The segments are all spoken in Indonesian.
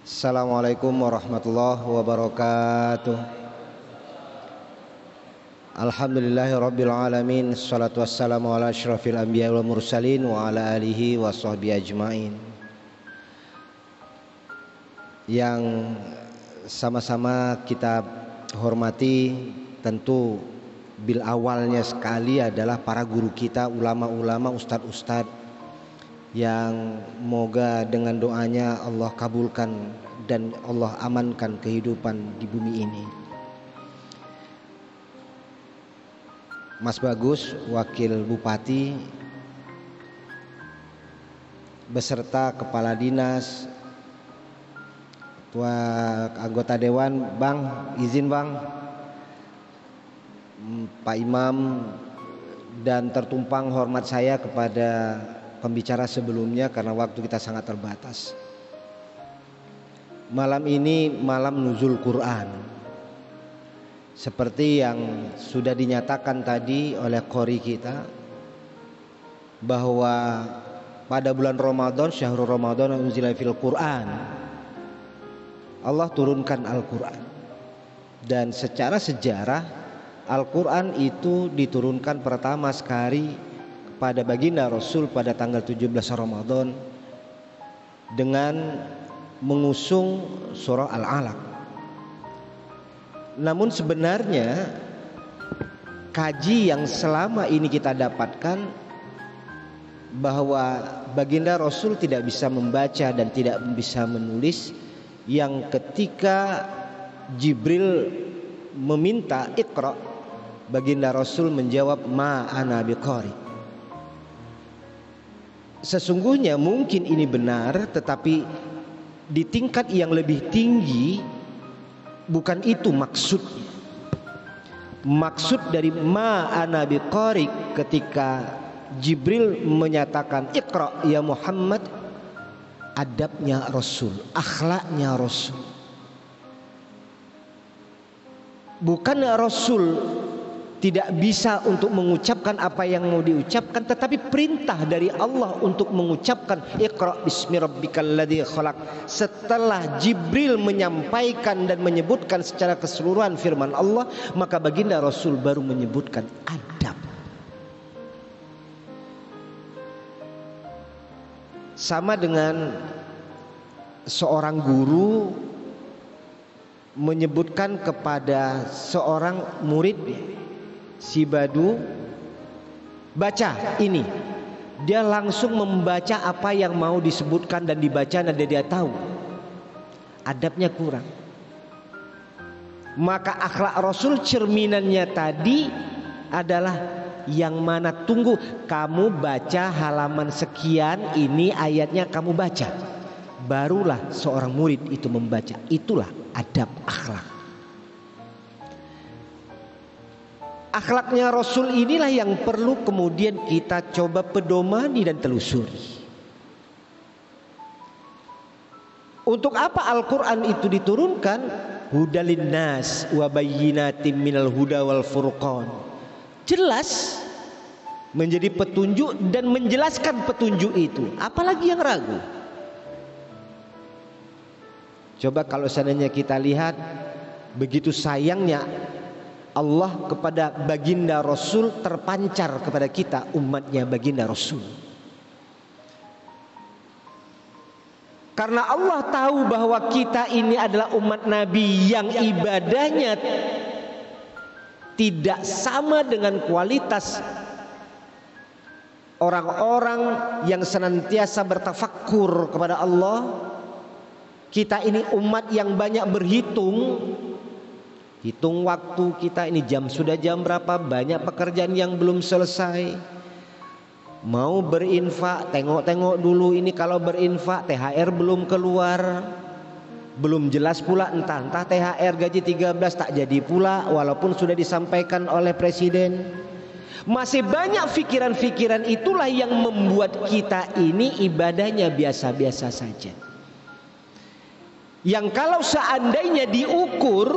Assalamualaikum warahmatullahi wabarakatuh. Alhamdulillahirabbil alamin. Assalatu wassalamu ala asyrafil anbiya wal mursalin wa ala alihi wa sahbihi ajmain. Yang sama-sama kita hormati, tentu bil awalnya sekali adalah para guru kita, ulama-ulama, ustadz-ustadz, yang moga dengan doanya Allah kabulkan dan Allah amankan kehidupan di bumi ini. Mas Bagus, Wakil Bupati, beserta Kepala Dinas, Ketua Anggota Dewan, Bang, izin Bang, Pak Imam, dan tertumpang hormat saya kepada pembicara sebelumnya karena waktu kita sangat terbatas. Malam ini malam nuzul Quran. Seperti yang sudah dinyatakan tadi oleh qori kita, bahwa pada bulan Ramadan, syahrul Ramadan unzila fil Quran, Allah turunkan Al-Quran. Dan secara sejarah, Al-Quran itu diturunkan pertama sekali pada baginda Rasul pada tanggal 17 Ramadan dengan mengusung surah Al-Alaq. Namun sebenarnya kaji yang selama ini kita dapatkan bahwa baginda Rasul tidak bisa membaca dan tidak bisa menulis, yang ketika Jibril meminta Iqra, baginda Rasul menjawab ma ana biqari. Sesungguhnya mungkin ini benar, tetapi di tingkat yang lebih tinggi bukan itu maksudnya. Maksud dari ma ana biqari ketika Jibril menyatakan Iqra ya Muhammad, adabnya Rasul, akhlaknya Rasul. Bukan Rasul tidak bisa untuk mengucapkan apa yang mau diucapkan, tetapi perintah dari Allah untuk mengucapkan Iqra bismi rabbikal ladzi khalaq. Setelah Jibril menyampaikan dan menyebutkan secara keseluruhan firman Allah, maka baginda Rasul baru menyebutkan adab. Sama dengan seorang guru menyebutkan kepada seorang muridnya, si Badu, baca ini. Dia langsung membaca apa yang mau disebutkan dan dibaca, dan dia tahu adabnya kurang. Maka akhlak Rasul cerminannya tadi adalah yang mana, tunggu, kamu baca halaman sekian, ini ayatnya kamu baca. Barulah seorang murid itu membaca. Itulah adab akhlak. Akhlaknya Rasul inilah yang perlu kemudian kita coba pedomani dan telusuri. Untuk apa Al-Quran itu diturunkan? Hudalin nas wa bayyinatim minal huda wal furqan. Jelas menjadi petunjuk dan menjelaskan petunjuk itu. Apalagi yang ragu? Coba kalau seandainya kita lihat begitu sayangnya Allah kepada baginda Rasul, terpancar kepada kita umatnya baginda Rasul. Karena Allah tahu bahwa kita ini adalah umat Nabi yang ibadahnya tidak sama dengan kualitas orang-orang yang senantiasa bertafakkur kepada Allah. Kita ini umat yang banyak berhitung, hitung waktu kita ini, sudah jam berapa, banyak pekerjaan yang belum selesai. Mau berinfak, tengok-tengok dulu ini, kalau berinfak THR belum keluar, belum jelas pula entah THR gaji 13 tak jadi pula walaupun sudah disampaikan oleh presiden. Masih banyak pikiran-pikiran itulah yang membuat kita ini ibadahnya biasa-biasa saja. Yang kalau seandainya diukur,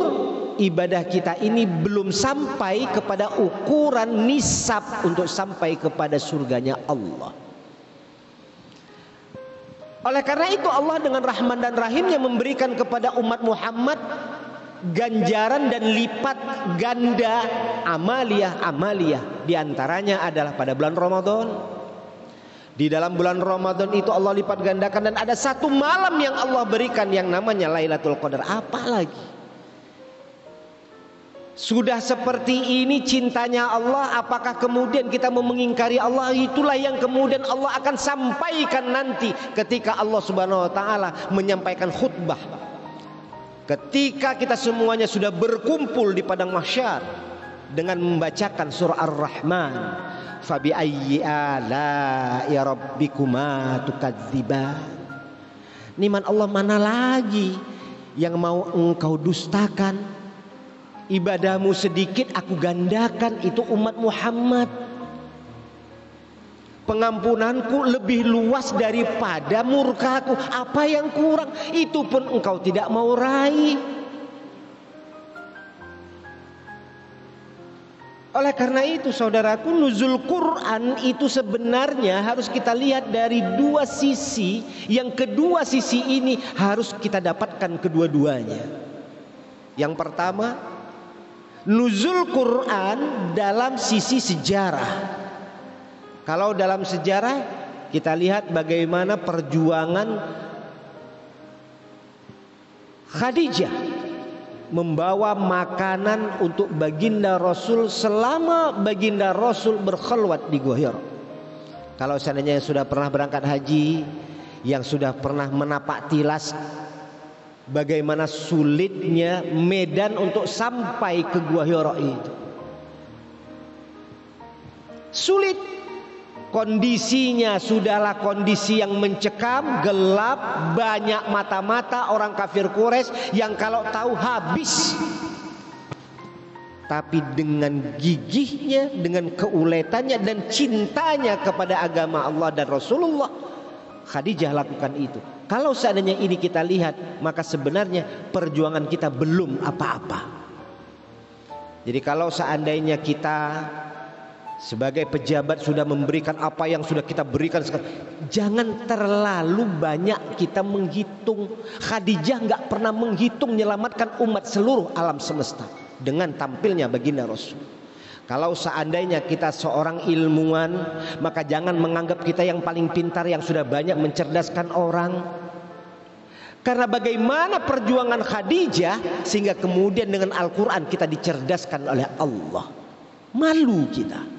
ibadah kita ini belum sampai kepada ukuran nisab untuk sampai kepada surganya Allah. Oleh karena itu Allah dengan Rahman dan Rahimnya memberikan kepada umat Muhammad ganjaran dan lipat ganda amaliyah. Di antaranya adalah pada bulan Ramadan. Di dalam bulan Ramadan itu Allah lipat gandakan, dan ada satu malam yang Allah berikan yang namanya Lailatul Qadar. Apalagi sudah seperti ini cintanya Allah, apakah kemudian kita mau mengingkari Allah? Itulah yang kemudian Allah akan sampaikan nanti ketika Allah Subhanahu wa taala menyampaikan khutbah. Ketika kita semuanya sudah berkumpul di padang mahsyar dengan membacakan surah Ar-Rahman, fabi ayyi ala'i rabbikuma tukadziban. Nikmat Allah mana lagi yang mau engkau dustakan? Ibadahmu sedikit aku gandakan, itu umat Muhammad. Pengampunanku lebih luas daripada murkaku. Apa yang kurang? Itu pun engkau tidak mau raih. Oleh karena itu saudaraku, nuzul Quran itu sebenarnya harus kita lihat dari dua sisi. Yang kedua sisi ini harus kita dapatkan kedua-duanya. Yang pertama, nuzul Quran dalam sisi sejarah. Kalau dalam sejarah kita lihat bagaimana perjuangan Khadijah membawa makanan untuk baginda Rasul selama baginda Rasul berkhulwat di Gua Hira. Kalau seandainya yang sudah pernah berangkat haji, yang sudah pernah menapak tilas bagaimana sulitnya medan untuk sampai ke Gua Hira itu. Sulit. Kondisinya sudahlah kondisi yang mencekam, gelap, banyak mata-mata orang kafir Quraisy yang kalau tahu habis. Tapi dengan gigihnya, dengan keuletannya dan cintanya kepada agama Allah dan Rasulullah, Khadijah lakukan itu. Kalau seandainya ini kita lihat, maka sebenarnya perjuangan kita belum apa-apa. Jadi kalau seandainya kita sebagai pejabat sudah memberikan apa yang sudah kita berikan sekarang, jangan terlalu banyak kita menghitung. Khadijah nggak pernah menghitung menyelamatkan umat seluruh alam semesta dengan tampilnya baginda Rasul. Kalau seandainya kita seorang ilmuwan, maka jangan menganggap kita yang paling pintar yang sudah banyak mencerdaskan orang. Karena bagaimana perjuangan Khadijah sehingga kemudian dengan Al-Quran kita dicerdaskan oleh Allah. Malu kita.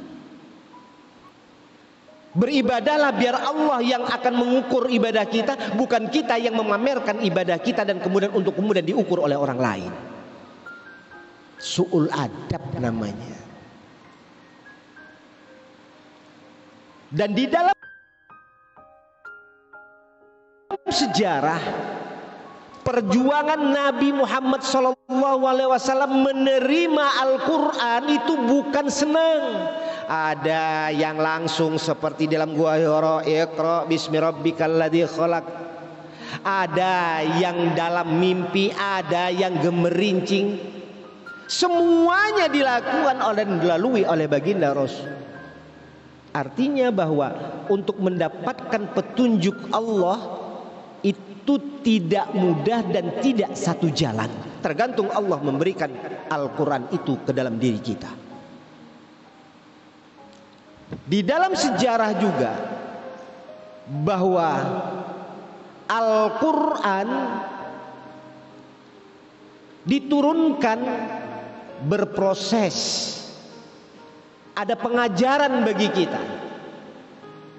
Beribadahlah biar Allah yang akan mengukur ibadah kita, bukan kita yang memamerkan ibadah kita dan kemudian untuk kemudian diukur oleh orang lain. Su'ul adab namanya. Dan di dalam sejarah perjuangan Nabi Muhammad SAW menerima Al-Quran itu bukan senang. Ada yang langsung seperti dalam Gua Hira, Iqra bismi rabbikal ladzi khalaq. Ada yang dalam mimpi, ada yang gemerincing. Semuanya dilakukan dan dilalui oleh baginda Rasul. Artinya bahwa untuk mendapatkan petunjuk Allah itu tidak mudah dan tidak satu jalan. Tergantung Allah memberikan Al-Quran itu ke dalam diri kita. Di dalam sejarah juga bahwa Al-Quran diturunkan berproses. Ada pengajaran bagi kita.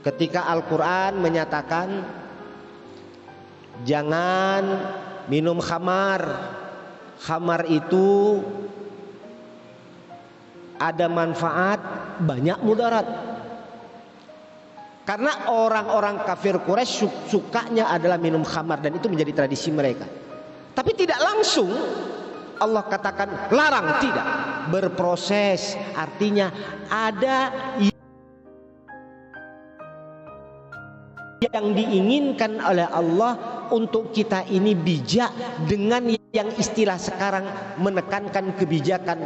Ketika Al-Quran menyatakan jangan minum khamar. Khamar itu ada manfaat, banyak mudarat. Karena orang-orang kafir Quraisy sukanya adalah minum khamar dan itu menjadi tradisi mereka. Tapi tidak langsung Allah katakan larang, tidak. Berproses, artinya ada yang diinginkan oleh Allah untuk kita ini bijak dengan yang istilah sekarang menekankan kebijakan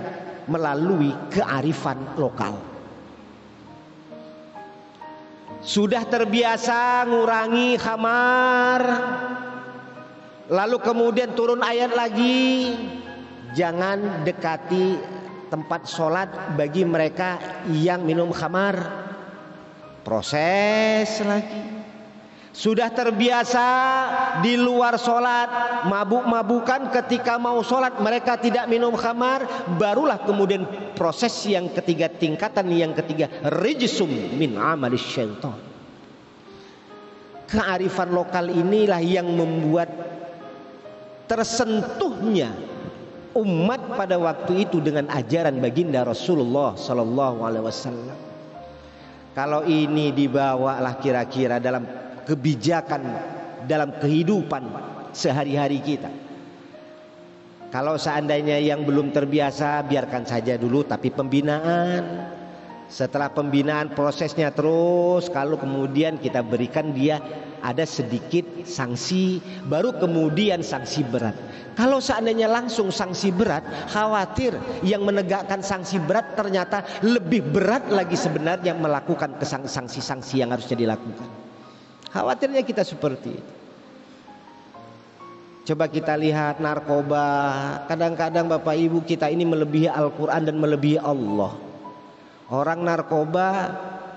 melalui kearifan lokal. sudah terbiasa ngurangi khamar, lalu kemudian turun ayat lagi, jangan dekati tempat sholat bagi mereka yang minum khamar. Proses lagi. Sudah terbiasa di luar sholat mabuk-mabukan, ketika mau sholat mereka tidak minum khamar. Barulah kemudian proses yang ketiga, tingkatan yang ketiga, rijsum min amalis syaitan. Kearifan lokal inilah yang membuat tersentuhnya umat pada waktu itu dengan ajaran baginda Rasulullah Sallallahu Alaihi Wasallam. Kalau ini dibawalah kira-kira dalam kebijakan dalam kehidupan sehari-hari kita. Kalau seandainya yang belum terbiasa, biarkan saja dulu, tapi pembinaan. Setelah pembinaan prosesnya terus, kalau kemudian kita berikan dia ada sedikit sanksi, baru kemudian sanksi berat. Kalau seandainya langsung sanksi berat, khawatir yang menegakkan sanksi berat ternyata lebih berat lagi sebenarnya melakukan sanksi-sanksi yang harusnya dilakukan. Khawatirnya kita seperti itu. Coba kita lihat narkoba. Kadang-kadang Bapak Ibu kita ini melebihi Al-Quran dan melebihi Allah. Orang narkoba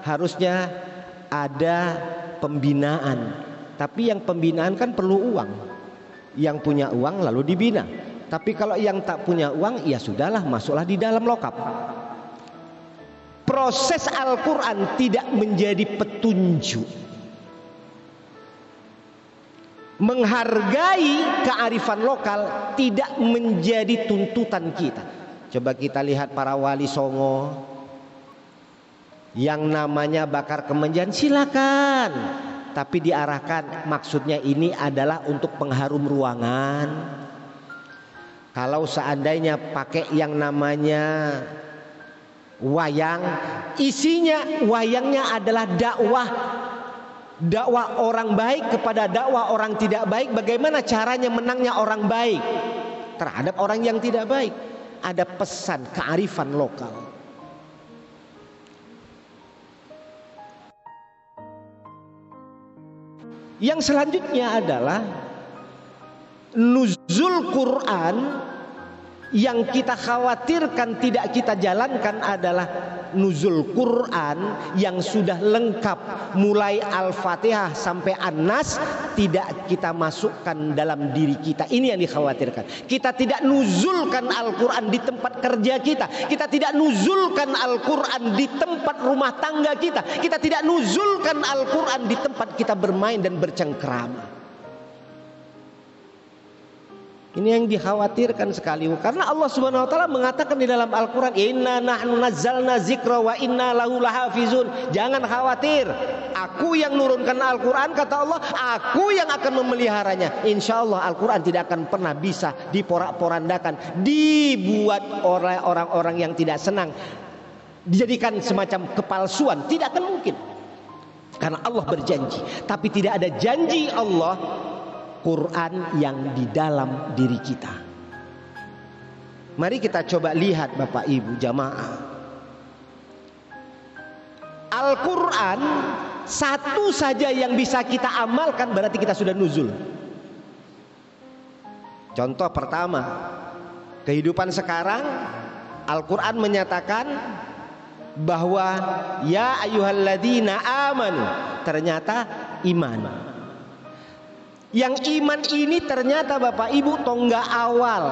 harusnya ada pembinaan, tapi yang pembinaan kan perlu uang. Yang punya uang lalu dibina. Tapi kalau yang tak punya uang, ya sudahlah, masuklah di dalam lokap. Proses Al-Quran tidak menjadi petunjuk. Menghargai kearifan lokal tidak menjadi tuntutan kita. Coba kita lihat para wali songo yang namanya bakar kemenjan, silakan, tapi diarahkan maksudnya ini adalah untuk pengharum ruangan. Kalau seandainya pakai yang namanya wayang, isinya wayangnya adalah dakwah orang baik kepada dakwah orang tidak baik. Bagaimana caranya menangnya orang baik terhadap orang yang tidak baik? Ada pesan kearifan lokal. Yang selanjutnya adalah nuzul Quran. Yang kita khawatirkan tidak kita jalankan adalah nuzul Quran yang sudah lengkap mulai Al-Fatihah sampai An-Nas tidak kita masukkan dalam diri kita. Ini yang dikhawatirkan. Kita tidak nuzulkan Al-Quran di tempat kerja kita. Kita tidak nuzulkan Al-Quran di tempat rumah tangga kita. Kita tidak nuzulkan Al-Quran di tempat kita bermain dan bercengkrama. Ini yang dikhawatirkan sekali, karena Allah Subhanahu wa taala mengatakan di dalam Al-Qur'an, "Inna nahnu nazzalna dzikra wa inna lahu lahafizun." Jangan khawatir, aku yang nurunkan Al-Qur'an, kata Allah, aku yang akan memeliharanya. Insya Allah Al-Qur'an tidak akan pernah bisa diporak-porandakan, dibuat oleh orang-orang yang tidak senang, dijadikan semacam kepalsuan. Tidak akan mungkin, karena Allah berjanji. Tapi tidak ada janji Allah Quran yang di dalam diri kita. Mari kita coba lihat Bapak Ibu jamaah. Al-Quran satu saja yang bisa kita amalkan berarti kita sudah nuzul. Contoh pertama, kehidupan sekarang Al-Quran menyatakan bahwa ya ayyuhalladzina amanu, ternyata iman. Yang iman ini ternyata Bapak Ibu tonggak awal.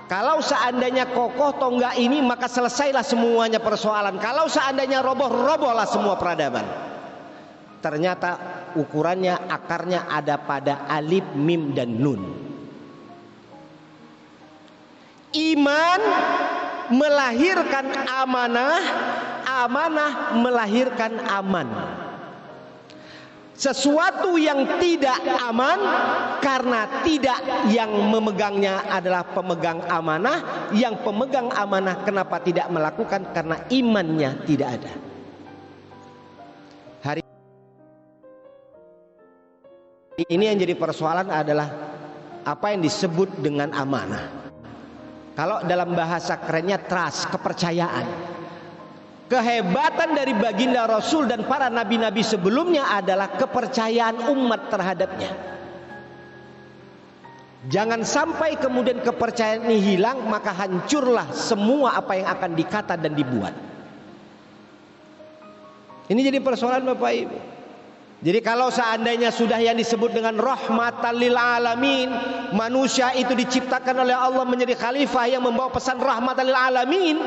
Kalau seandainya kokoh tonggak ini, maka selesailah semuanya persoalan. Kalau seandainya roboh, robohlah semua peradaban. Ternyata ukurannya, akarnya ada pada alif, mim, dan nun. Iman melahirkan amanah, amanah melahirkan aman. Sesuatu yang tidak aman karena tidak yang memegangnya adalah pemegang amanah. Yang pemegang amanah kenapa tidak melakukan? Karena imannya tidak ada. Hari ini yang jadi persoalan adalah apa yang disebut dengan amanah. Kalau dalam bahasa kerennya trust, kepercayaan. Kehebatan dari baginda Rasul dan para nabi-nabi sebelumnya adalah kepercayaan umat terhadapnya. Jangan sampai kemudian kepercayaan ini hilang, maka hancurlah semua apa yang akan dikata dan dibuat. Ini jadi persoalan Bapak Ibu. Jadi kalau seandainya sudah yang disebut dengan rahmatan lil alamin, manusia itu diciptakan oleh Allah menjadi khalifah yang membawa pesan rahmatan lil alamin,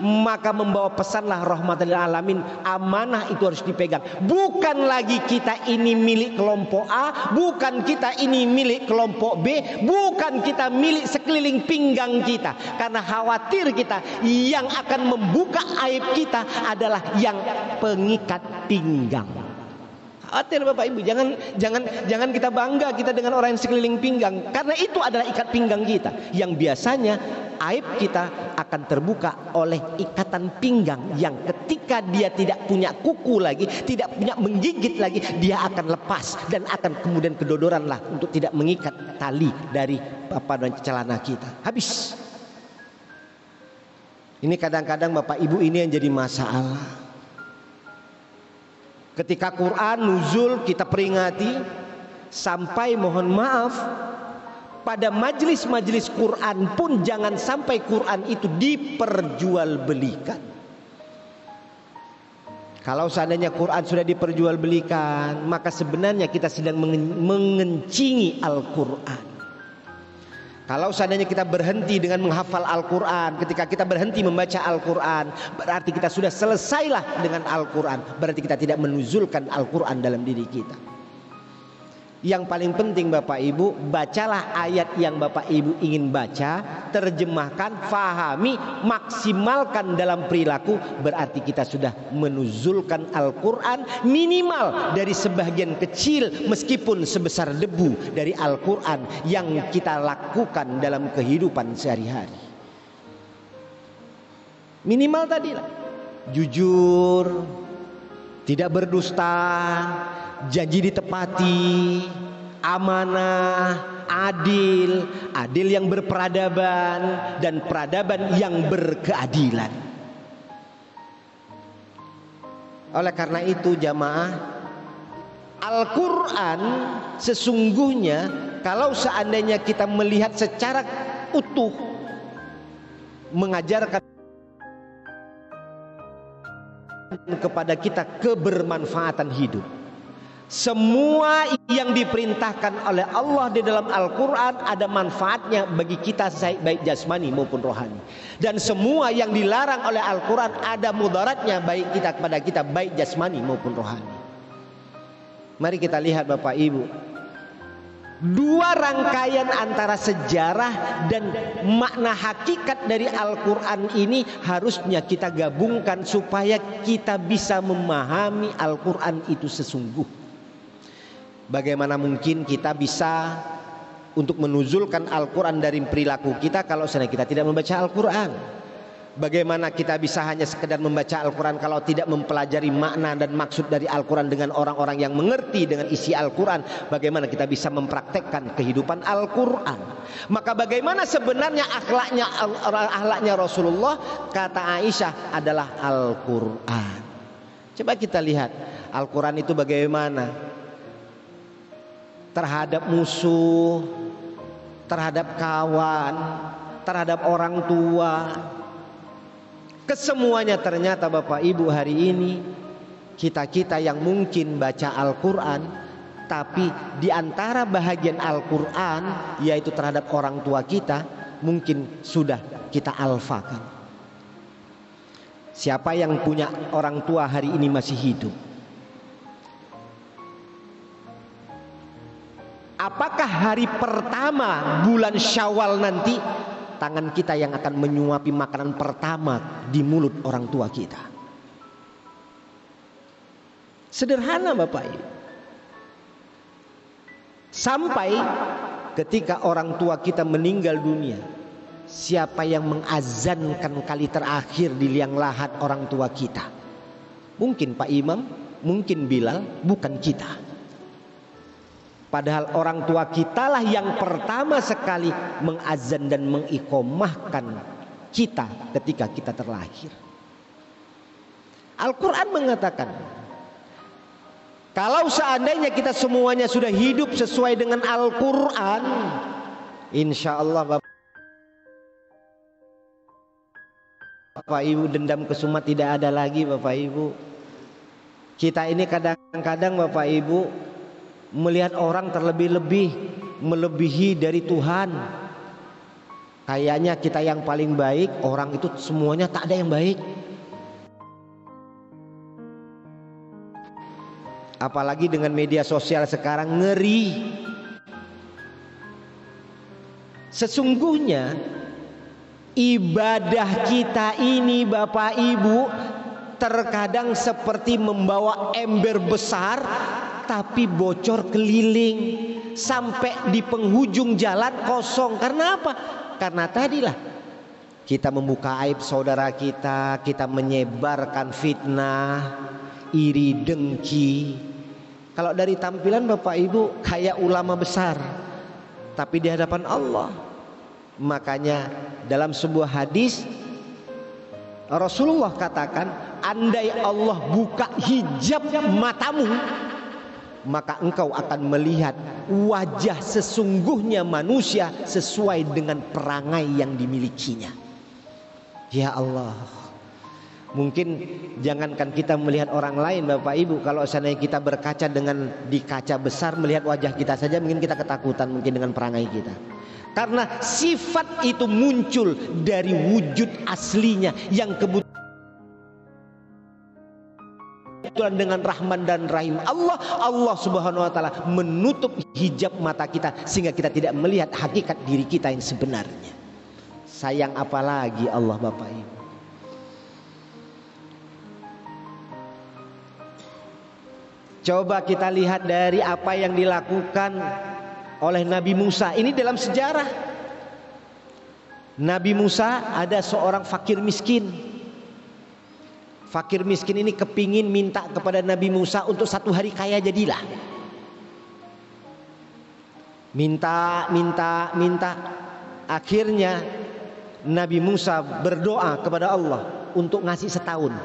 maka membawa pesanlah rahmatan lil alamin, amanah itu harus dipegang. Bukan lagi kita ini milik kelompok A, bukan kita ini milik kelompok B, bukan kita milik sekeliling pinggang kita. Karena khawatir kita yang akan membuka aib kita adalah yang pengikat pinggang. Khawatir Bapak Ibu, jangan kita bangga kita dengan orang yang sekeliling pinggang, karena itu adalah ikat pinggang kita yang biasanya aib kita akan terbuka oleh ikatan pinggang yang ketika dia tidak punya kuku lagi, tidak punya menggigit lagi, dia akan lepas dan akan kemudian kedodoranlah untuk tidak mengikat tali dari dan celana kita. Habis. Ini kadang-kadang Bapak Ibu ini yang jadi masalah. Ketika Quran nuzul kita peringati, sampai mohon maaf pada majelis-majelis Quran pun jangan sampai Quran itu diperjualbelikan. Kalau seandainya Quran sudah diperjualbelikan, maka sebenarnya kita sedang mengencingi Al-Quran. Kalau seandainya kita berhenti dengan menghafal Al-Quran, ketika kita berhenti membaca Al-Quran, berarti kita sudah selesailah dengan Al-Quran. Berarti kita tidak menuzulkan Al-Quran dalam diri kita. Yang paling penting Bapak Ibu, bacalah ayat yang Bapak Ibu ingin baca, terjemahkan, fahami, maksimalkan dalam perilaku. Berarti kita sudah menuzulkan Al-Quran minimal dari sebagian kecil, meskipun sebesar debu dari Al-Quran yang kita lakukan dalam kehidupan sehari-hari. Minimal tadilah jujur, tidak berdusta, janji ditepati, amanah, adil yang berperadaban, dan peradaban yang berkeadilan. Oleh karena itu jamaah, Al-Quran sesungguhnya kalau seandainya kita melihat secara utuh, mengajarkan kepada kita kebermanfaatan hidup. Semua yang diperintahkan oleh Allah di dalam Al-Quran ada manfaatnya bagi kita, baik jasmani maupun rohani. Dan semua yang dilarang oleh Al-Quran ada mudaratnya baik kita kepada kita, baik jasmani maupun rohani. Mari kita lihat Bapak Ibu, dua rangkaian antara sejarah dan makna hakikat dari Al-Quran ini harusnya kita gabungkan supaya kita bisa memahami Al-Quran itu sesungguhnya. Bagaimana mungkin kita bisa untuk menuzulkan Al-Quran dari perilaku kita kalau seandainya kita tidak membaca Al-Quran? Bagaimana kita bisa hanya sekedar membaca Al-Quran kalau tidak mempelajari makna dan maksud dari Al-Quran dengan orang-orang yang mengerti dengan isi Al-Quran? Bagaimana kita bisa mempraktekkan kehidupan Al-Quran? Maka bagaimana sebenarnya akhlaknya Rasulullah? Kata Aisyah adalah Al-Quran. Coba kita lihat Al-Quran itu bagaimana terhadap musuh, terhadap kawan, terhadap orang tua. Kesemuanya ternyata Bapak Ibu hari ini kita yang mungkin baca Al-Quran, tapi di antara bahagian Al-Quran yaitu terhadap orang tua kita mungkin sudah kita alfakan. Siapa yang punya orang tua hari ini masih hidup? Apakah hari pertama bulan Syawal nanti tangan kita yang akan menyuapi makanan pertama di mulut orang tua kita? Sederhana Bapak Ibu. Sampai ketika orang tua kita meninggal dunia, siapa yang mengazankan kali terakhir di liang lahat orang tua kita? Mungkin Pak Imam, mungkin Bilal, bukan kita. Padahal orang tua kitalah yang pertama sekali mengazan dan mengiqomahkan kita ketika kita terlahir. Al-Quran mengatakan, kalau seandainya kita semuanya sudah hidup sesuai dengan Al-Quran, insya Allah Bapak Ibu, dendam kesuma tidak ada lagi Bapak Ibu. Kita ini kadang-kadang Bapak Ibu melihat orang terlebih-lebih melebihi dari Tuhan. Kayaknya kita yang paling baik, orang itu semuanya tak ada yang baik. Apalagi dengan media sosial sekarang, ngeri. Sesungguhnya ibadah kita ini Bapak Ibu terkadang seperti membawa ember besar tapi bocor keliling sampai di penghujung jalan kosong. Karena apa? Karena tadilah kita membuka aib saudara kita, kita menyebarkan fitnah, iri dengki. Kalau dari tampilan Bapak Ibu kayak ulama besar, tapi di hadapan Allah. Makanya dalam sebuah hadis Rasulullah katakan, andai Allah buka hijab matamu, maka engkau akan melihat wajah sesungguhnya manusia sesuai dengan perangai yang dimilikinya. Ya Allah, mungkin jangankan kita melihat orang lain Bapak Ibu, kalau seandainya kita berkaca dengan di kaca besar melihat wajah kita saja, mungkin kita ketakutan mungkin dengan perangai kita. Karena sifat itu muncul dari wujud aslinya yang kebetulan dengan Rahman dan Rahim Allah Subhanahu wa taala menutup hijab mata kita sehingga kita tidak melihat hakikat diri kita yang sebenarnya. Sayang apalagi Allah Bapak Ibu. Coba kita lihat dari apa yang dilakukan oleh Nabi Musa. Ini dalam sejarah. Nabi Musa ada seorang fakir miskin. Fakir miskin ini kepingin minta kepada Nabi Musa untuk 1 hari kaya jadilah. Minta. Akhirnya Nabi Musa berdoa kepada Allah untuk ngasih setahun.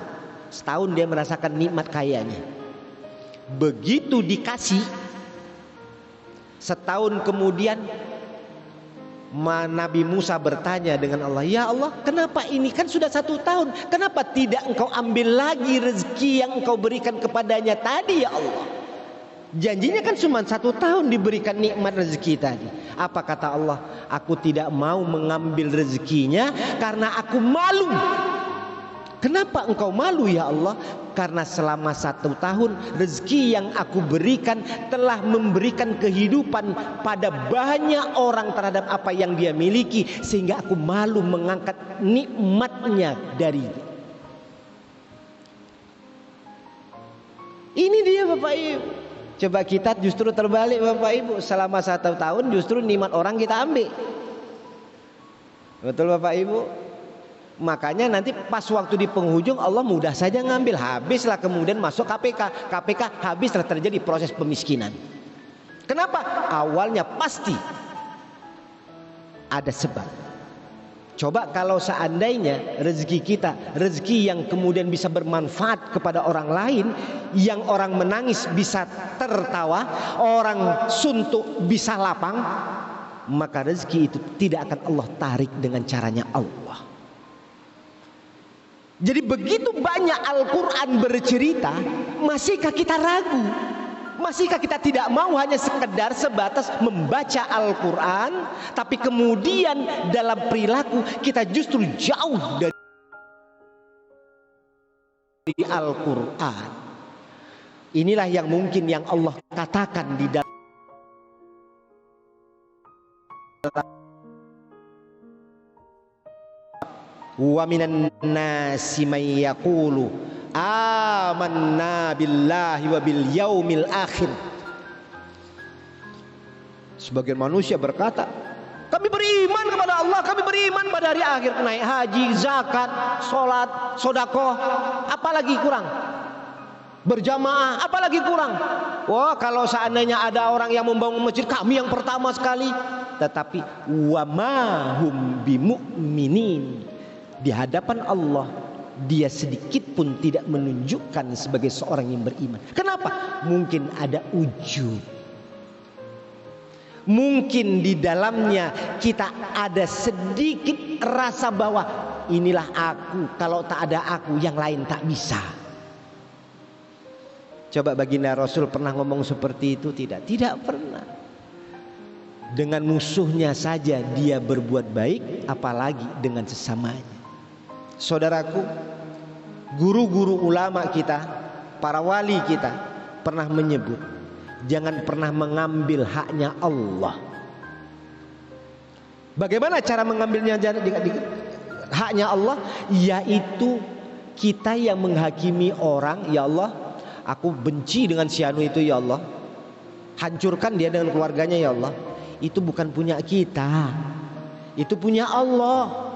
Setahun dia merasakan nikmat kayanya. Begitu dikasih, setahun kemudian Nabi Musa bertanya dengan Allah, ya Allah, kenapa ini kan sudah 1 tahun, kenapa tidak engkau ambil lagi rezeki yang engkau berikan kepadanya tadi ya Allah? Janjinya kan cuma 1 tahun diberikan nikmat rezeki tadi. Apa kata Allah? Aku tidak mau mengambil rezekinya karena aku malu. Kenapa engkau malu ya Allah? Karena selama 1 tahun rezeki yang aku berikan telah memberikan kehidupan pada banyak orang terhadap apa yang dia miliki, sehingga aku malu mengangkat nikmatnya dari. Ini dia Bapak Ibu. Coba kita justru terbalik Bapak Ibu. Selama 1 tahun justru nikmat orang kita ambil. Betul Bapak Ibu? Makanya nanti pas waktu di penghujung Allah mudah saja ngambil. Habislah kemudian masuk KPK. KPK habislah terjadi proses pemiskinan. Kenapa? Awalnya pasti ada sebab. Coba kalau seandainya rezeki kita, rezeki yang kemudian bisa bermanfaat kepada orang lain, yang orang menangis bisa tertawa, orang suntuk bisa lapang, maka rezeki itu tidak akan Allah tarik dengan caranya Allah. Jadi begitu banyak Al-Quran bercerita, masihkah kita ragu? Masihkah kita tidak mau hanya sekedar sebatas membaca Al-Quran, tapi kemudian dalam perilaku kita justru jauh dari Al-Quran. Inilah yang mungkin yang Allah katakan di dalam wa minan nasi may yaqulu amanna billahi wa bil yaumil akhir. Sebagian manusia berkata, kami beriman kepada Allah, kami beriman pada hari akhir, naik haji, zakat, sholat, sodakoh, apalagi kurang? Berjamaah, apalagi kurang? Wah, kalau seandainya ada orang yang membangun masjid, kami yang pertama sekali. Tetapi wa ma hum bimu'minin, di hadapan Allah dia sedikit pun tidak menunjukkan sebagai seorang yang beriman. Kenapa? Mungkin ada ujub. Mungkin di dalamnya kita ada sedikit rasa bahwa inilah aku, kalau tak ada aku yang lain tak bisa. Coba baginda Rasul pernah ngomong seperti itu? Tidak, tidak pernah. Dengan musuhnya saja dia berbuat baik, apalagi dengan sesamanya. Saudaraku, guru-guru ulama kita, para wali kita pernah menyebut, jangan pernah mengambil haknya Allah. Bagaimana cara mengambilnya haknya Allah? Yaitu kita yang menghakimi orang, ya Allah, aku benci dengan si anu itu, ya Allah, hancurkan dia dengan keluarganya, ya Allah. Itu bukan punya kita, itu punya Allah.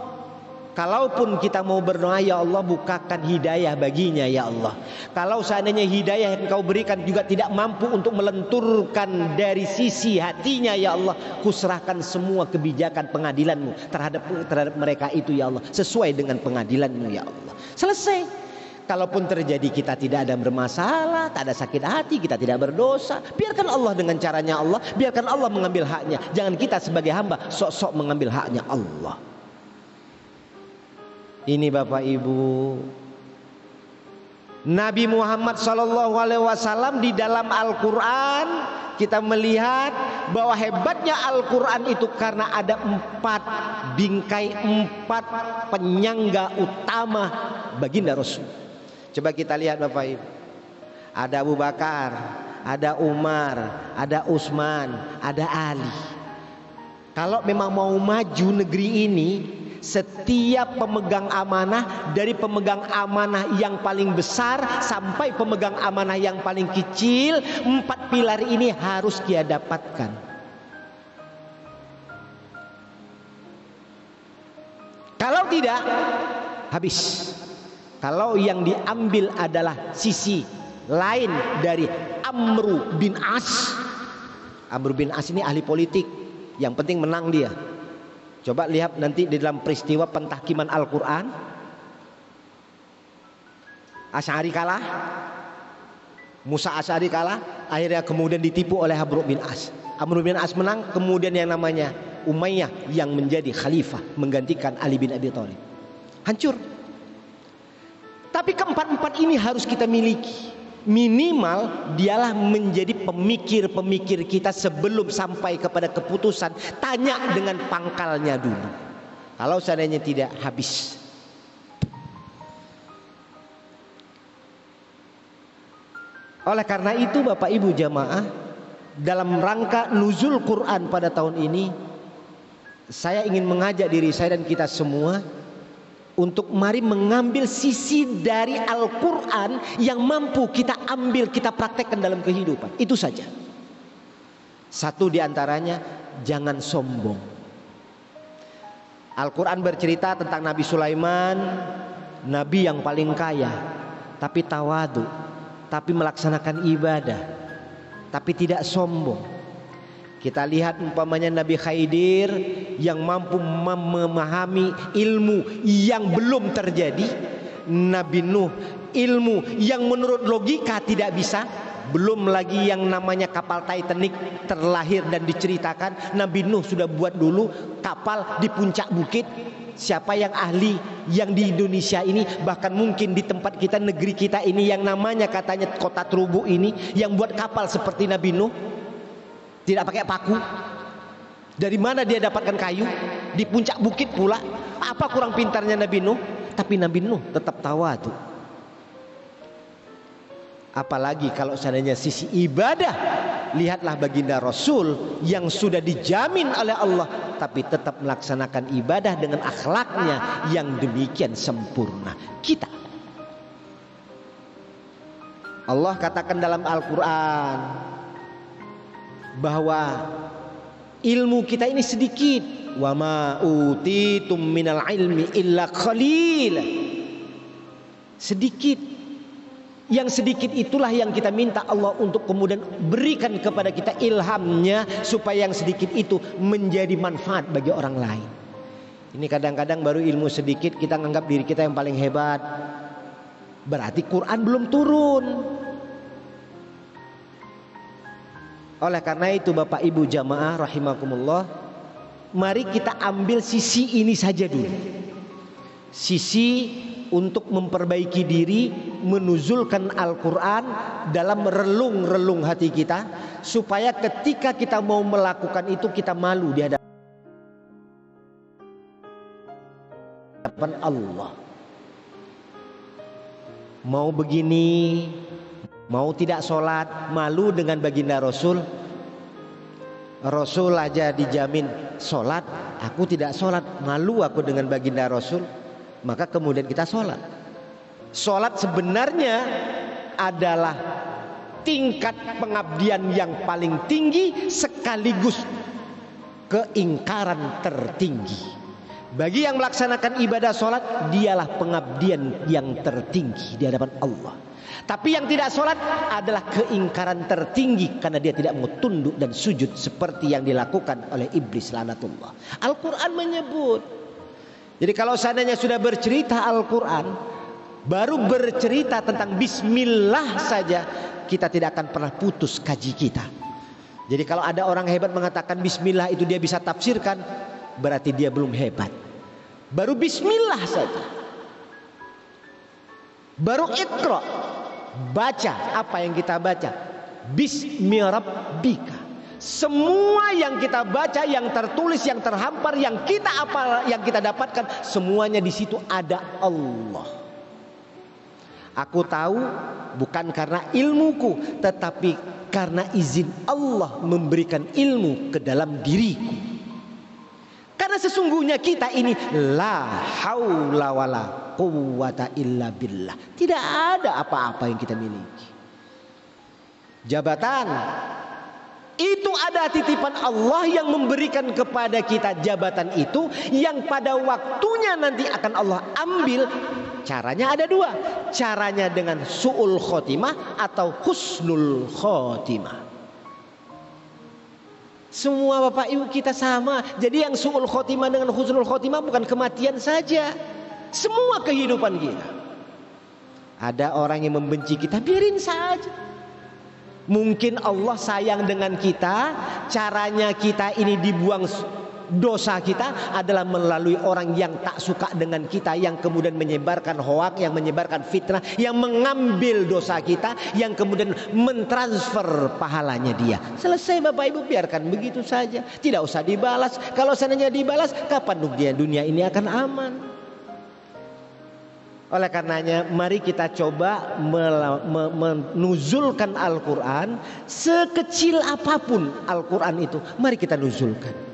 Kalaupun kita mau berdoa, ya Allah bukakan hidayah baginya, ya Allah. Kalau seandainya hidayah yang Engkau berikan juga tidak mampu untuk melenturkan dari sisi hatinya, ya Allah, kuserahkan semua kebijakan pengadilan-Mu terhadap mereka itu, ya Allah, sesuai dengan pengadilan-Mu, ya Allah. Selesai. Kalaupun terjadi kita tidak ada bermasalah, tak ada sakit hati, kita tidak berdosa, biarkan Allah dengan caranya Allah, biarkan Allah mengambil haknya. Jangan kita sebagai hamba sok-sok mengambil haknya Allah. Ini Bapak Ibu, Nabi Muhammad SAW di dalam Al-Quran kita melihat bahwa hebatnya Al-Quran itu karena ada 4 bingkai, 4 penyangga utama baginda Rasul. Coba kita lihat Bapak Ibu, ada Abu Bakar, ada Umar, ada Utsman, ada Ali. Kalau memang mau maju negeri ini, setiap pemegang amanah, dari pemegang amanah yang paling besar sampai pemegang amanah yang paling kecil, 4 pilar ini harus dia dapatkan. Kalau tidak, habis. Kalau yang diambil adalah sisi lain dari Amr bin As. Amr bin As ini ahli politik, yang penting menang dia. Coba lihat nanti di dalam peristiwa pentahkiman Al-Quran, Asy'ari kalah, Musa Asy'ari kalah, akhirnya kemudian ditipu oleh Amr bin As. Amr bin As menang, kemudian yang namanya Umayyah yang menjadi khalifah menggantikan Ali bin Abi Thalib. Hancur. Tapi keempat-empat ini harus kita miliki. Minimal dialah menjadi pemikir-pemikir kita sebelum sampai kepada keputusan. Tanya dengan pangkalnya dulu. Kalau seandainya tidak, habis. Oleh karena itu Bapak Ibu jamaah, dalam rangka nuzul Quran pada tahun ini, saya ingin mengajak diri saya dan kita semua untuk mari mengambil sisi dari Al-Quran yang mampu kita ambil, kita praktekkan dalam kehidupan. Itu saja. Satu diantaranya, jangan sombong. Al-Quran bercerita tentang Nabi Sulaiman, Nabi yang paling kaya, tapi tawadu, tapi melaksanakan ibadah, tapi tidak sombong. Kita lihat umpamanya Nabi Khidir yang mampu memahami ilmu yang belum terjadi. Nabi Nuh, ilmu yang menurut logika tidak bisa. Belum lagi yang namanya kapal Titanic terlahir dan diceritakan. Nabi Nuh sudah buat dulu kapal di puncak bukit. Siapa yang ahli yang di Indonesia ini, bahkan mungkin di tempat kita, negeri kita ini yang namanya katanya kota Trubuk ini, yang buat kapal seperti Nabi Nuh, tidak pakai paku. Dari mana dia dapatkan kayu? Di puncak bukit pula. Apa kurang pintarnya Nabi Nuh? Tapi Nabi Nuh tetap tawadu. Apalagi kalau seandainya sisi ibadah, lihatlah baginda Rasul yang sudah dijamin oleh Allah, tapi tetap melaksanakan ibadah dengan akhlaknya yang demikian sempurna. Kita, Allah katakan dalam Al-Quran bahwa ilmu kita ini sedikit. Wa ma utitum minal ilmi illa qalil. Sedikit. Yang sedikit itulah yang kita minta Allah untuk kemudian berikan kepada kita ilhamnya, supaya yang sedikit itu menjadi manfaat bagi orang lain. Ini kadang-kadang baru ilmu sedikit kita nganggap diri kita yang paling hebat. Berarti Quran belum turun. Oleh karena itu Bapak Ibu jamaah rahimakumullah, mari kita ambil sisi ini saja dulu. Sisi untuk memperbaiki diri, menuzulkan Al-Quran dalam relung-relung hati kita, supaya ketika kita mau melakukan itu kita malu di hadapan Allah. Mau begini, mau tidak sholat, malu dengan baginda Rasul. Rasul aja dijamin sholat, aku tidak sholat, malu aku dengan baginda Rasul. Maka kemudian kita sholat. Sholat sebenarnya adalah tingkat pengabdian yang paling tinggi sekaligus keingkaran tertinggi. Bagi yang melaksanakan ibadah sholat, dialah pengabdian yang tertinggi di hadapan Allah. Tapi yang tidak sholat adalah keingkaran tertinggi, karena dia tidak mau tunduk dan sujud seperti yang dilakukan oleh iblis laknatullah. Al-Quran menyebut. Jadi kalau seandainya sudah bercerita Al-Quran, baru bercerita tentang bismillah saja, kita tidak akan pernah putus kaji kita. Jadi kalau ada orang hebat mengatakan bismillah itu dia bisa tafsirkan, berarti dia belum hebat. Baru bismillah saja, baru iqra, baca apa yang kita baca, bismi rabbika. Semua yang kita baca, yang tertulis, yang terhampar, yang kita dapatkan, semuanya di situ ada Allah. Aku tahu bukan karena ilmuku, tetapi karena izin Allah memberikan ilmu ke dalam diriku. Karena sesungguhnya kita ini la haula wala quwwata illa billah. Tidak ada apa-apa yang kita miliki. Jabatan itu ada titipan Allah yang memberikan kepada kita. Jabatan itu yang pada waktunya nanti akan Allah ambil. Caranya ada dua. Caranya dengan su'ul khotimah atau husnul khotimah. Semua Bapak Ibu kita sama. Jadi yang su'ul khotimah dengan husnul khotimah bukan kematian saja, semua kehidupan kita. Ada orang yang membenci kita, biarin saja. Mungkin Allah sayang dengan kita. Caranya kita ini dibuang dosa kita adalah melalui orang yang tak suka dengan kita, yang kemudian menyebarkan hoak, yang menyebarkan fitnah, yang mengambil dosa kita, yang kemudian mentransfer pahalanya dia. Selesai Bapak Ibu, biarkan begitu saja, tidak usah dibalas. Kalau seandainya dibalas, kapan dunia ini akan aman? Oleh karenanya mari kita coba menuzulkan Al-Quran. Sekecil apapun Al-Quran itu, mari kita nuzulkan.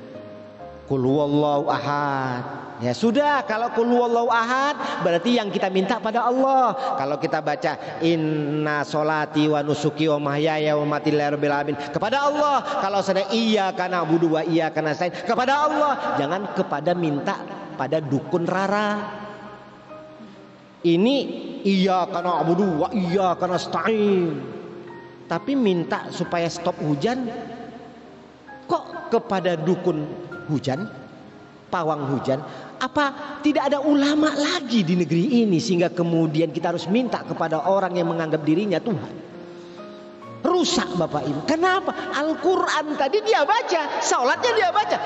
Qul huwallahu ahad. Ya sudah, kalau qul huwallahu ahad berarti yang kita minta pada Allah. Kalau kita baca inna sholati wa nusuki wa mahyaya wa mamati lillahi rabbil alamin, kepada Allah. Kalau sedang iyyaka na'budu wa iyyaka nasta'in, kepada Allah. Jangan kepada minta pada dukun rara. Ini iyyaka na'budu wa iyyaka nasta'in, tapi minta supaya stop hujan, kok kepada dukun hujan, pawang hujan? Apa tidak ada ulama lagi di negeri ini sehingga kemudian kita harus minta kepada orang yang menganggap dirinya Tuhan? Rusak Bapak Ibu. Kenapa? Al-Quran tadi dia baca, salatnya dia baca,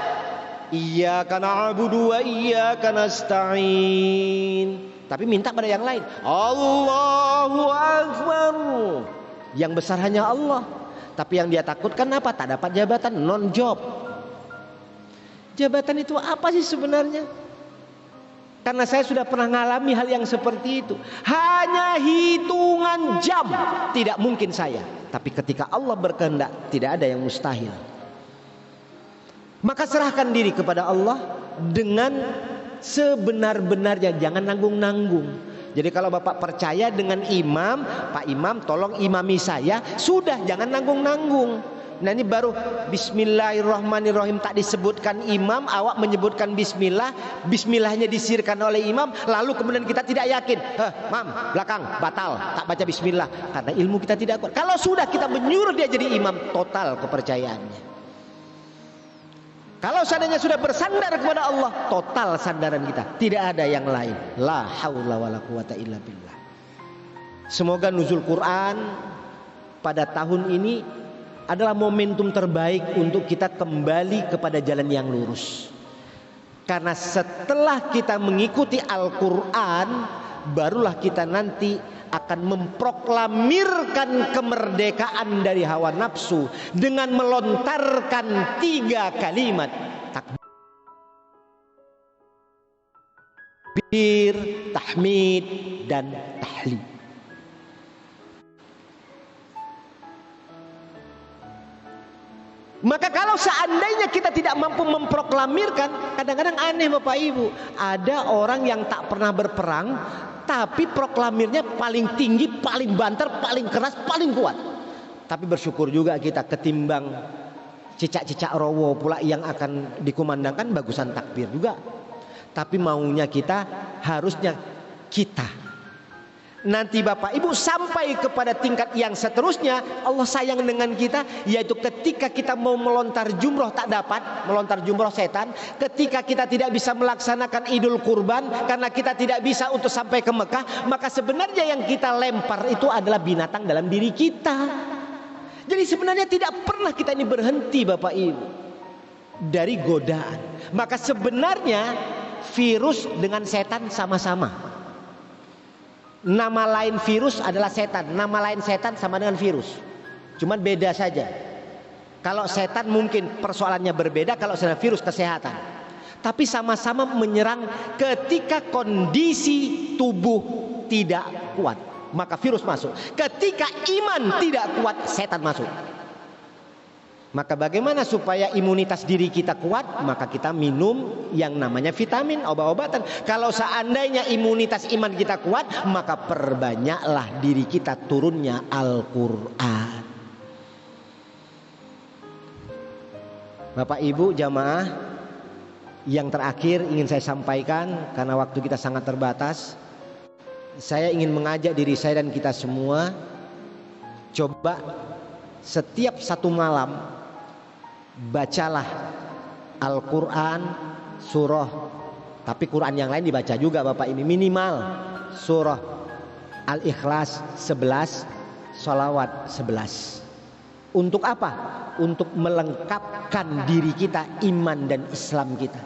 iyyaka na'budu wa iyyaka nasta'in, tapi minta pada yang lain. Allahu Akbar. Yang besar hanya Allah. Tapi yang dia takutkan apa? Tak dapat jabatan, non job. Jabatan itu apa sih sebenarnya? Karena saya sudah pernah mengalami hal yang seperti itu. Hanya hitungan jam, tidak mungkin saya. Tapi ketika Allah berkehendak, tidak ada yang mustahil. Maka serahkan diri kepada Allah dengan sebenar-benarnya, jangan nanggung-nanggung. Jadi kalau Bapak percaya dengan imam, Pak Imam tolong imami saya, sudah, jangan nanggung-nanggung. Nah ini baru bismillahirrahmanirrahim tak disebutkan imam, awak menyebutkan bismillah, bismillahnya disirkan oleh imam, lalu kemudian kita tidak yakin, mam belakang batal tak baca bismillah, karena ilmu kita tidak kuat. Kalau sudah kita menyuruh dia jadi imam, total kepercayaannya. Kalau seandainya sudah bersandar kepada Allah, total sandaran kita, tidak ada yang lain. La haula wala quwata illa billah. Semoga nuzul Quran pada tahun ini adalah momentum terbaik untuk kita kembali kepada jalan yang lurus. Karena setelah kita mengikuti Al-Quran, barulah kita nanti akan memproklamirkan kemerdekaan dari hawa nafsu dengan melontarkan 3 kalimat takbir, tahmid, dan tahlil. Maka kalau seandainya kita tidak mampu memproklamirkan, kadang-kadang aneh Bapak Ibu, ada orang yang tak pernah berperang tapi proklamirnya paling tinggi, paling banter, paling keras, paling kuat. Tapi bersyukur juga kita ketimbang cicak-cicak rowo pula yang akan dikumandangkan, bagusan takbir juga. Tapi maunya kita, harusnya kita nanti Bapak Ibu sampai kepada tingkat yang seterusnya. Allah sayang dengan kita, yaitu ketika kita mau melontar jumroh tak dapat, melontar jumroh setan. Ketika kita tidak bisa melaksanakan Idul Kurban karena kita tidak bisa untuk sampai ke Mekah, maka sebenarnya yang kita lempar itu adalah binatang dalam diri kita. Jadi sebenarnya tidak pernah kita ini berhenti Bapak Ibu dari godaan. Maka sebenarnya virus dengan setan sama-sama. Nama lain virus adalah setan, nama lain setan sama dengan virus, cuman beda saja. Kalau setan mungkin persoalannya berbeda, kalau sebenarnya virus kesehatan. Tapi sama-sama menyerang ketika kondisi tubuh tidak kuat, maka virus masuk. Ketika iman tidak kuat, setan masuk. Maka bagaimana supaya imunitas diri kita kuat? Maka kita minum yang namanya vitamin, obat-obatan. Kalau seandainya imunitas iman kita kuat, maka perbanyaklah diri kita turunnya Al-Quran. Bapak Ibu jamaah, yang terakhir ingin saya sampaikan, karena waktu kita sangat terbatas. Saya ingin mengajak diri saya dan kita semua, coba setiap satu malam bacalah Al-Quran surah, tapi Quran yang lain dibaca juga Bapak ini, minimal surah Al-Ikhlas 11, Sholawat 11. Untuk apa? Untuk melengkapkan diri kita, iman dan Islam kita.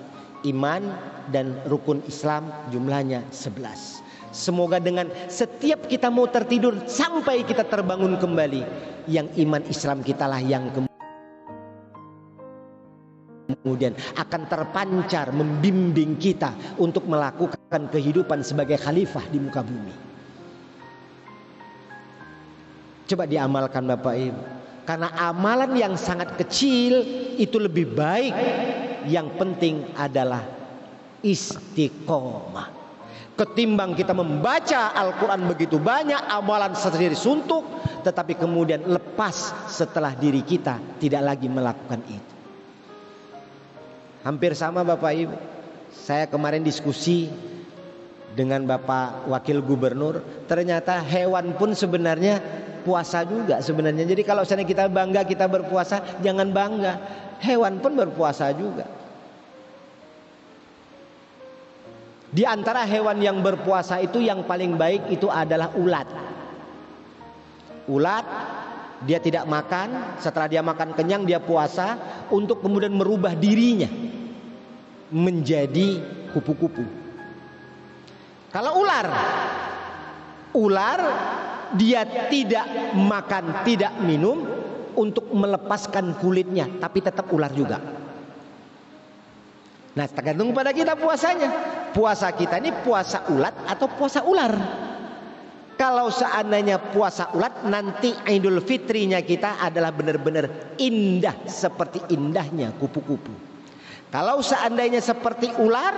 Iman dan rukun Islam jumlahnya 11. Semoga dengan setiap kita mau tertidur sampai kita terbangun kembali, yang iman Islam kita lah yang kemudian akan terpancar membimbing kita untuk melakukan kehidupan sebagai khalifah di muka bumi. Coba diamalkan Bapak Ibu, karena amalan yang sangat kecil itu lebih baik. Yang penting adalah istiqomah. Ketimbang kita membaca Al-Quran begitu banyak, amalan sendiri suntuk, tetapi kemudian lepas setelah diri kita tidak lagi melakukan itu. Hampir sama Bapak Ibu. Saya kemarin diskusi dengan Bapak Wakil Gubernur, ternyata hewan pun sebenarnya puasa juga sebenarnya. Jadi kalau misalnya kita bangga kita berpuasa, jangan bangga, hewan pun berpuasa juga. Di antara hewan yang berpuasa itu yang paling baik itu adalah ulat. Ulat dia tidak makan, setelah dia makan kenyang dia puasa untuk kemudian merubah dirinya menjadi kupu-kupu. Kalau ular dia tidak makan, tidak minum untuk melepaskan kulitnya, tapi tetap ular juga. Nah, tergantung pada kita puasanya. Puasa kita ini puasa ulat atau puasa ular. Kalau seandainya puasa ulat, nanti Idul Fitrinya kita adalah benar-benar indah seperti indahnya kupu-kupu. Kalau seandainya seperti ular,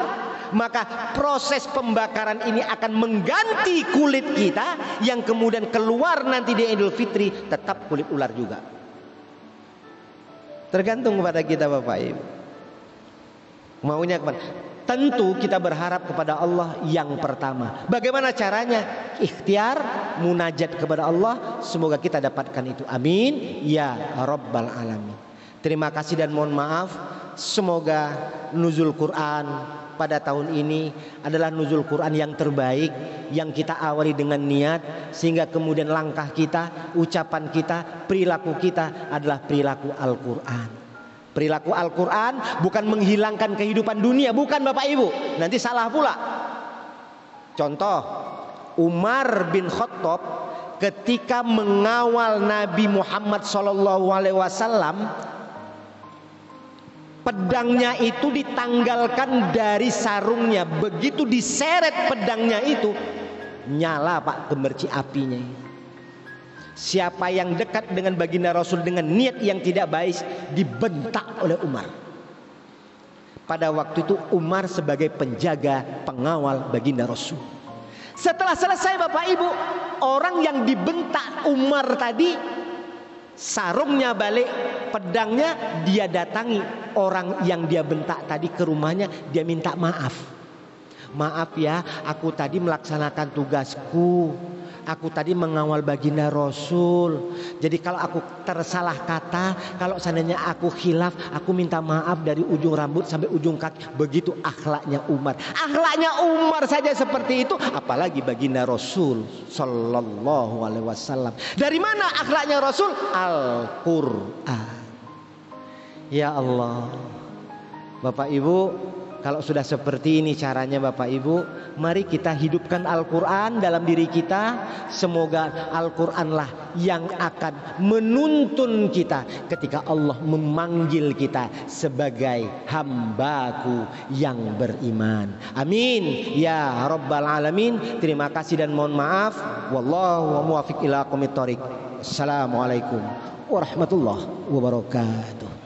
maka proses pembakaran ini akan mengganti kulit kita, yang kemudian keluar nanti di Idul Fitri tetap kulit ular juga. Tergantung kepada kita Bapak Ibu. Maunya kemana? Tentu kita berharap kepada Allah yang pertama. Bagaimana caranya? Ikhtiar, munajat kepada Allah. Semoga kita dapatkan itu. Amin ya Rabbal Alamin. Terima kasih dan mohon maaf. Semoga nuzul Quran pada tahun ini adalah nuzul Quran yang terbaik, yang kita awali dengan niat, sehingga kemudian langkah kita, ucapan kita, perilaku kita adalah perilaku Al-Quran. Perilaku Al-Quran bukan menghilangkan kehidupan dunia, bukan Bapak Ibu. Nanti salah pula. Contoh, Umar bin Khattab ketika mengawal Nabi Muhammad SAW, pedangnya itu ditanggalkan dari sarungnya. Begitu diseret pedangnya itu, nyala Pak gemerci apinya. Siapa yang dekat dengan baginda Rasul dengan niat yang tidak baik, dibentak oleh Umar. Pada waktu itu Umar sebagai penjaga, pengawal baginda Rasul. Setelah selesai Bapak Ibu, orang yang dibentak Umar tadi, sarungnya balik, pedangnya, dia datangi orang yang dia bentak tadi ke rumahnya, dia minta maaf. Maaf ya, aku tadi melaksanakan tugasku, aku tadi mengawal baginda Rasul. Jadi kalau aku tersalah kata, kalau seandainya aku khilaf, aku minta maaf dari ujung rambut sampai ujung kaki. Begitu akhlaknya Umar. Akhlaknya Umar saja seperti itu, apalagi baginda Rasul Sallallahu Alaihi Wasallam. Dari mana akhlaknya Rasul? Al-Quran. Ya Allah, Bapak Ibu, kalau sudah seperti ini caranya Bapak Ibu, mari kita hidupkan Al-Quran dalam diri kita. Semoga Al-Quranlah yang akan menuntun kita ketika Allah memanggil kita sebagai hambaku yang beriman. Amin ya Rabbal Alamin. Terima kasih dan mohon maaf. Wallahu muwaffiq ila aqwamit thoriq. Assalamualaikum warahmatullahi wabarakatuh.